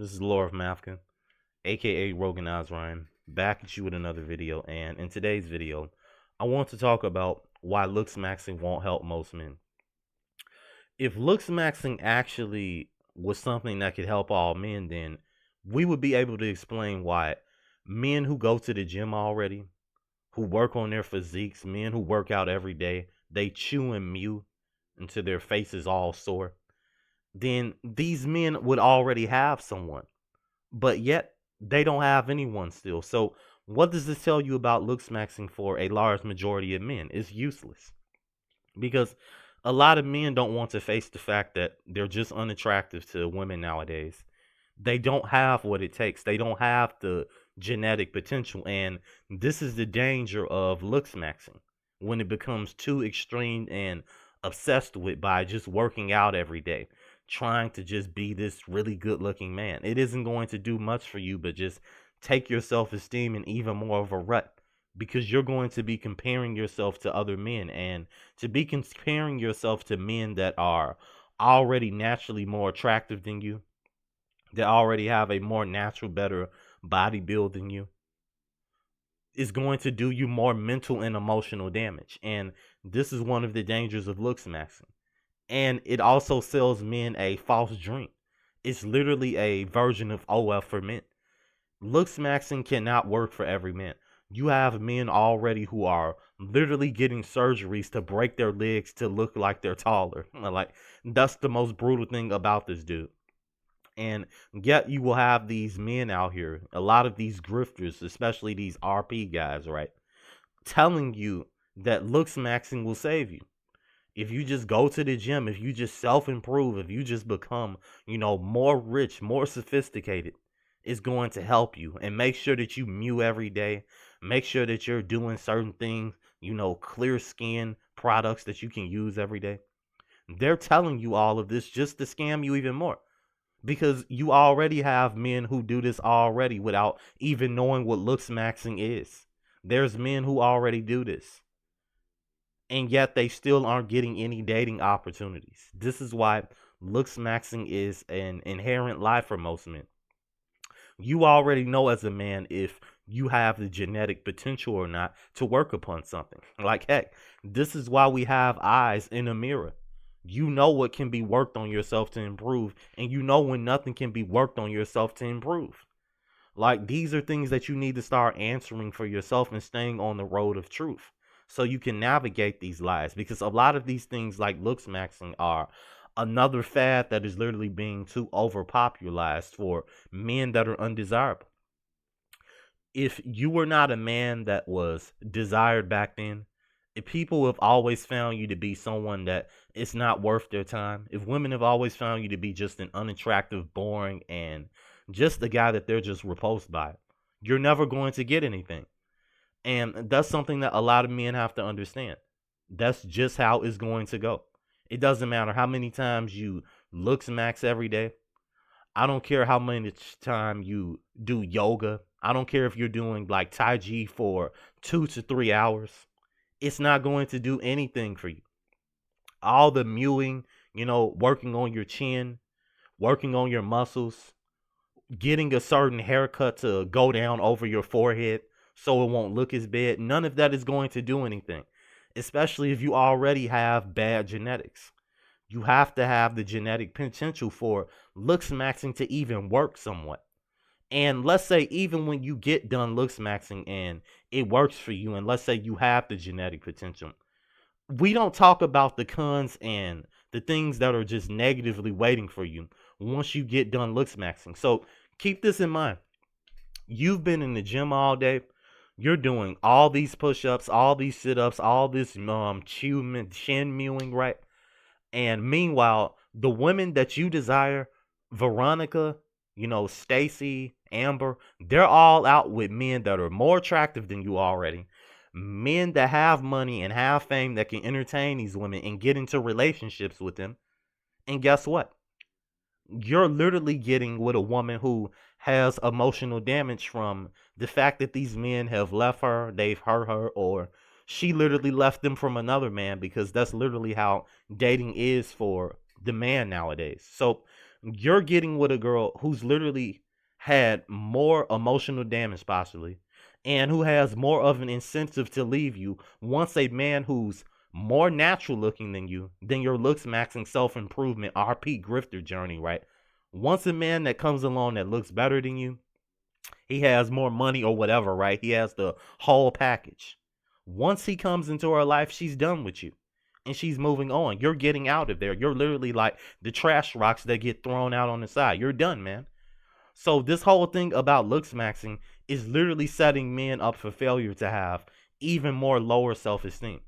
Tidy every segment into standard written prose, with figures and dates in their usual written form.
This is Laura Mafkin, aka Rogan Ryan, back at you with another video. And in today's video, I want to talk about why Looksmaxxing won't help most men. If Looksmaxxing actually was something that could help all men, then we would be able to explain why men who go to the gym already, who work on their physiques, men who work out every day, they chew and mew until their face is all sore, then these men would already have someone, but yet they don't have anyone still. So what does this tell you about Looksmaxxing for a large majority of men? It's useless because a lot of men don't want to face the fact that they're just unattractive to women nowadays. They don't have what it takes. They don't have the genetic potential, and this is the danger of Looksmaxxing when it becomes too extreme and obsessed with by just working out every day, trying to just be this really good looking man. It isn't going to do much for you but just take your self-esteem in even more of a rut, because you're going to be comparing yourself to other men, and to be comparing yourself to men that are already naturally more attractive than you, that already have a more natural, better body build than you, is going to do you more mental and emotional damage. And this is one of the dangers of Looksmaxxing. And it also sells men a false dream. It's literally a version of OF for men. Looksmaxxing cannot work for every man. You have men already who are literally getting surgeries to break their legs to look like they're taller. Like, that's the most brutal thing about this dude. And yet you will have these men out here, a lot of these grifters, especially these RP guys, right, telling you that Looksmaxxing will save you. If you just go to the gym, if you just self-improve, if you just become, more rich, more sophisticated, it's going to help you. And make sure that you mew every day. Make sure that you're doing certain things, clear skin products that you can use every day. They're telling you all of this just to scam you even more, because you already have men who do this already without even knowing what Looksmaxxing is. There's men who already do this, and yet they still aren't getting any dating opportunities. This is why Looksmaxxing is an inherent lie for most men. You already know as a man if you have the genetic potential or not to work upon something. Like, heck, this is why we have eyes in a mirror. You know what can be worked on yourself to improve, and you know when nothing can be worked on yourself to improve. Like, these are things that you need to start answering for yourself and staying on the road of truth so you can navigate these lies, because a lot of these things like Looksmaxxing are another fad that is literally being too overpopularized for men that are undesirable. If you were not a man that was desired back then, if people have always found you to be someone that it's not worth their time, if women have always found you to be just an unattractive, boring, and just the guy that they're just repulsed by, you're never going to get anything. And that's something that a lot of men have to understand. That's just how it's going to go. It doesn't matter how many times you Looksmax every day. I don't care how many time you do yoga. I don't care if you're doing like Tai Chi for 2 to 3 hours. It's not going to do anything for you. All the mewing, working on your chin, working on your muscles, getting a certain haircut to go down over your forehead so it won't look as bad. None of that is going to do anything, especially if you already have bad genetics. You have to have the genetic potential for Looksmaxxing to even work somewhat. And let's say even when you get done Looksmaxxing and it works for you, and let's say you have the genetic potential, we don't talk about the cons and the things that are just negatively waiting for you once you get done Looksmaxxing. So keep this in mind. You've been in the gym all day. You're doing all these push-ups, all these sit-ups, all this chin mewing, right? And meanwhile, the women that you desire, Veronica, Stacy, Amber, they're all out with men that are more attractive than you already. Men that have money and have fame that can entertain these women and get into relationships with them. And guess what? You're literally getting with a woman who has emotional damage from the fact that these men have left her, they've hurt her, or she literally left them from another man, because that's literally how dating is for the man nowadays. So You're getting with a girl who's literally had more emotional damage, possibly, and who has more of an incentive to leave you once a man who's more natural looking than you, than your looks maxing self improvement RP grifter journey, right? Once a man that comes along that looks better than you, he has more money or whatever, right? He has the whole package. Once he comes into her life, she's done with you and she's moving on. You're getting out of there. You're literally like the trash rocks that get thrown out on the side. You're done, man. So this whole thing about looks maxing is literally setting men up for failure to have even more lower self-esteem.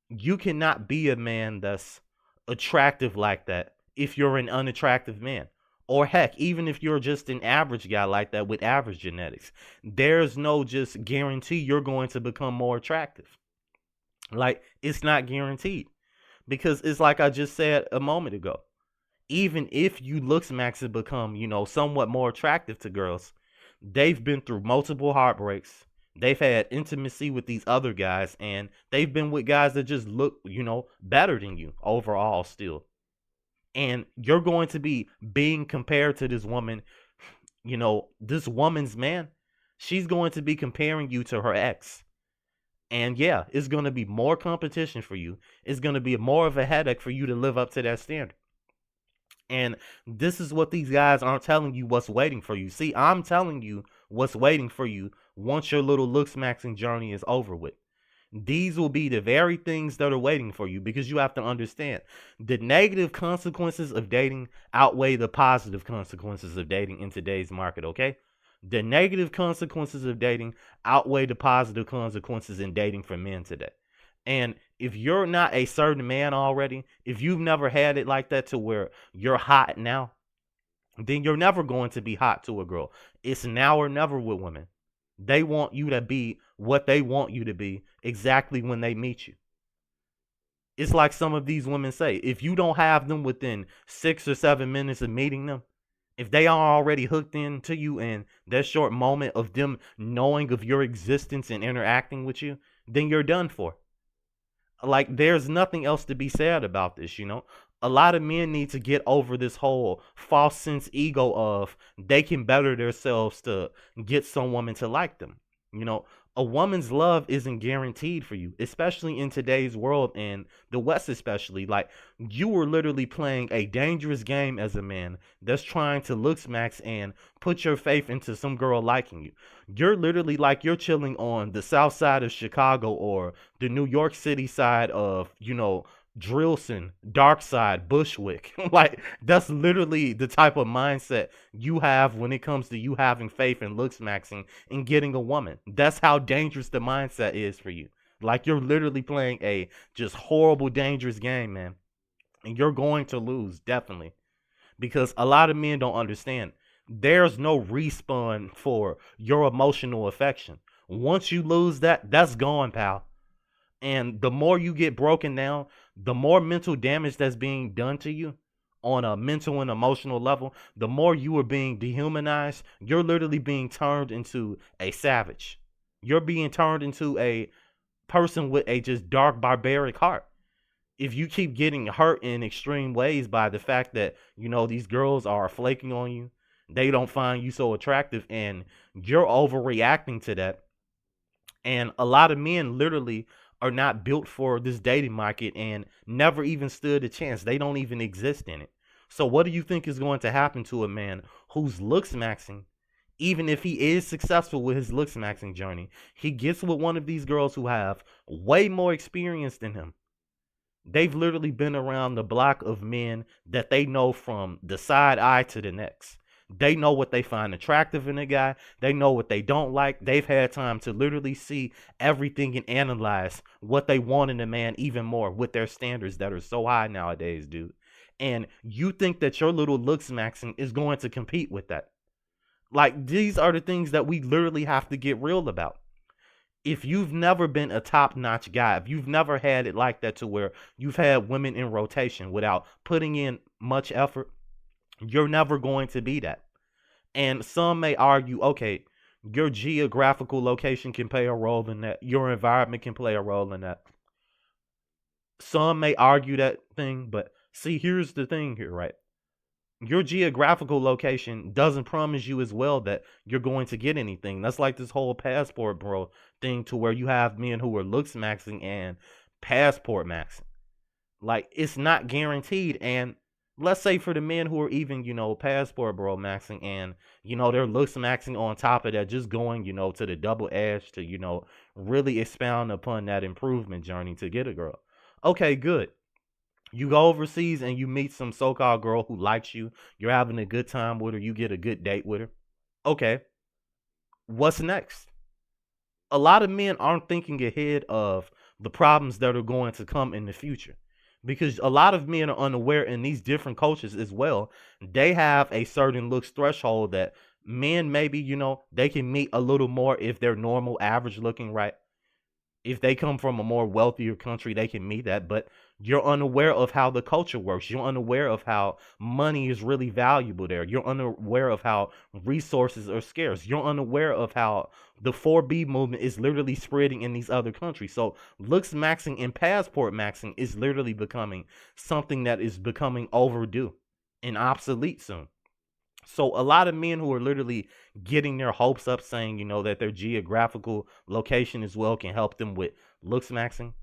You cannot be a man that's attractive like that if you're an unattractive man. Or heck, even if you're just an average guy like that with average genetics, there's no just guarantee you're going to become more attractive. Like, it's not guaranteed. Because it's like I just said a moment ago. Even if you looks max and become, somewhat more attractive to girls, they've been through multiple heartbreaks. They've had intimacy with these other guys, and they've been with guys that just look, better than you overall still. And you're going to be being compared to this woman, this woman's man. She's going to be comparing you to her ex. And yeah, it's going to be more competition for you. It's going to be more of a headache for you to live up to that standard. And this is what these guys aren't telling you what's waiting for you. See, I'm telling you what's waiting for you once your little looks maxing journey is over with. These will be the very things that are waiting for you, because you have to understand the negative consequences of dating outweigh the positive consequences of dating in today's market, okay? The negative consequences of dating outweigh the positive consequences in dating for men today. And if you're not a certain man already, if you've never had it like that to where you're hot now, then you're never going to be hot to a girl. It's now or never with women. They want you to be what they want you to be exactly when they meet you. It's like some of these women say, if you don't have them within 6 or 7 minutes of meeting them, if they are already hooked into you in that short moment of them knowing of your existence and interacting with you, then you're done for. Like, there's nothing else to be said about this. A lot of men need to get over this whole false sense ego of they can better themselves to get some woman to like them. A woman's love isn't guaranteed for you, especially in today's world, and the West especially. Like, you were literally playing a dangerous game as a man that's trying to looks max and put your faith into some girl liking you. You're literally like you're chilling on the south side of Chicago or the New York City side of, Drillson, Dark Side, Bushwick. Like, that's literally the type of mindset you have when it comes to you having faith and looks maxing and getting a woman. That's how dangerous the mindset is for you. Like, you're literally playing a just horrible, dangerous game, man. And you're going to lose, definitely. Because a lot of men don't understand. There's no respawn for your emotional affection. Once you lose that, that's gone, pal. And the more you get broken down, the more mental damage that's being done to you on a mental and emotional level, the more you are being dehumanized. You're literally being turned into a savage. You're being turned into a person with a just dark, barbaric heart. If you keep getting hurt in extreme ways by the fact that, these girls are flaking on you, they don't find you so attractive, and you're overreacting to that. And a lot of men literally are not built for this dating market and never even stood a chance. They don't even exist in it. So what do you think is going to happen to a man who's looks maxing? Even if he is successful with his looks maxing journey, he gets with one of these girls who have way more experience than him. They've literally been around the block of men that they know from the side eye to the next. They know what they find attractive in a guy. They know what they don't like. They've had time to literally see everything and analyze what they want in a man even more with their standards that are so high nowadays, dude. And you think that your little looks maxing is going to compete with that. Like, these are the things that we literally have to get real about. If you've never been a top-notch guy, if you've never had it like that to where you've had women in rotation without putting in much effort, you're never going to be that. And some may argue, okay, your geographical location can play a role in that. Your environment can play a role in that. Some may argue that thing, but see, here's the thing here, right? Your geographical location doesn't promise you as well that you're going to get anything. That's like this whole passport bro thing, to where you have men who are looks maxing and passport maxing. Like, it's not guaranteed. And let's say for the men who are even, passport bro maxing, and they're looks maxing on top of that, just going, to the double edge to, really expound upon that improvement journey to get a girl. Okay, good. You go overseas and you meet some so-called girl who likes you. You're having a good time with her. You get a good date with her. Okay, what's next? A lot of men aren't thinking ahead of the problems that are going to come in the future, because a lot of men are unaware in these different cultures as well. They have a certain looks threshold that men, maybe, they can meet a little more if they're normal, average looking, right? If they come from a more wealthier country, they can meet that. But you're unaware of how the culture works. You're unaware of how money is really valuable there. You're unaware of how resources are scarce. You're unaware of how the 4B movement is literally spreading in these other countries. So looks maxing and passport maxing is literally becoming something that is becoming overdue and obsolete soon. So a lot of men who are literally getting their hopes up, saying, that their geographical location as well can help them with looks maxing,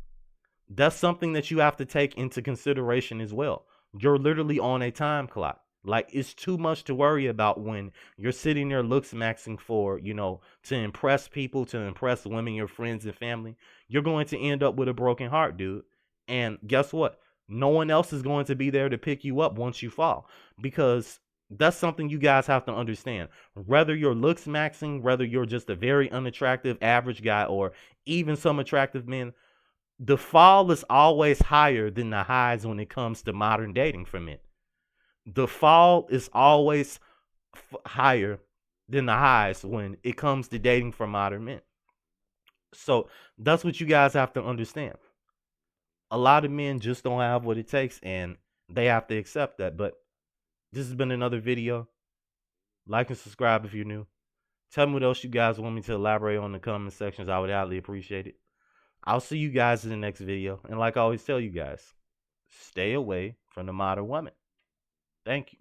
that's something that you have to take into consideration as well. You're literally on a time clock. Like, it's too much to worry about when you're sitting there looks maxing for, to impress people, to impress women, your friends and family. You're going to end up with a broken heart, dude. And guess what? No one else is going to be there to pick you up once you fall, because that's something you guys have to understand. Whether you're looks maxing, whether you're just a very unattractive average guy, or even some attractive men, the fall is always higher than the highs when it comes to modern dating for men. The fall is always higher than the highs when it comes to dating for modern men. So that's what you guys have to understand. A lot of men just don't have what it takes, and they have to accept that. But this has been another video. Like and subscribe if you're new. Tell me what else you guys want me to elaborate on in the comment sections. I would highly appreciate it. I'll see you guys in the next video. And like I always tell you guys, stay away from the modern woman. Thank you.